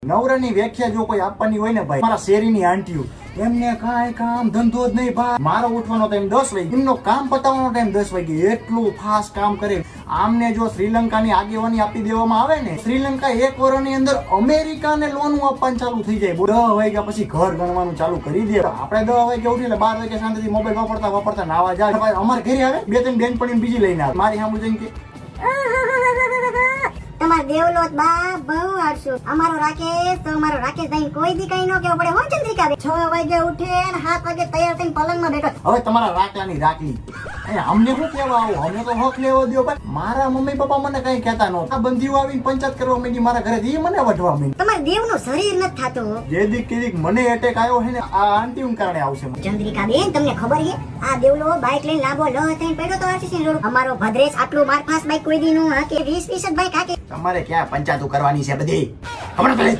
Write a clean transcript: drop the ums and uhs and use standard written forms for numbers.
નવરાની વ્યાખ્યા જો કોઈ આપવાની હોય ને ભાઈ, મારા શેરીની આંટીઓ, એમને કાંઈ કામ ધંધો જ નહીં ભાઈ. મારો ઉઠવાનો ટાઈમ 10 વાગે, એમનો કામ પતાવવાનો ટાઈમ 10 વાગે. એટલું ફાસ્ટ કામ કરે. આમને જો શ્રીલંકાની આગેવાની આપી દેવામાં આવે ને, શ્રીલંકા 1 વર્ષની અંદર અમેરિકાને લોન આપવાનું ચાલુ થઈ જાય. 10 વાગ્યા પછી ઘર ગણવાનું ચાલુ કરી દે. આપણે 10 વાગે ઉઠી એટલે 12 વાગે શાંતિથી મોબાઈલ વાપરતા નાવા જાય. અમારે ઘરે આવે 2-3 બેનપણીને બીજી લઈને આવે. મારી સામે જઈને કે તમાર દેવલો બા બહુ આડશું. અમારો રાકેશ દઈને કોઈ દી કઈ નો કેવું પડે. હો ચંદ્રિકા 6 વાગે ઉઠે ને 7 વાગે તૈયાર થઈને પલંગમાં બેઠો. હવે તમારા રાકલાની રાખલી અમને શું કેવા આવો, અમને તો હક લેવો દો. પણ મારા મમ્મી પપ્પા મને કઈ કહેતા નહોતા. આ બંધીઓ આવીને પંચાયત કરવા માંડી મારા ઘરે, એ મને વઢવા માંડી. તમાર દેવનું શરીર નથી થતું. જે દીક કે દીક મને એટેક આવ્યો છે ને, આ આંટીઓ કારણે આવશે. ચંદ્રિકા બેન તમને ખબર છે આ દેવલો બાઈક લઈને લાંબો લ થઈને પડ્યો તો આરસીસી રોડ. અમારો ભદ્રેશ આટલું માર ફાસ બાઈક કોઈ દી નું હાકે 20-20 બાઈક હાકે. તમારે ક્યાં પંચાયતો કરવાની છે બધી ખબર પડે.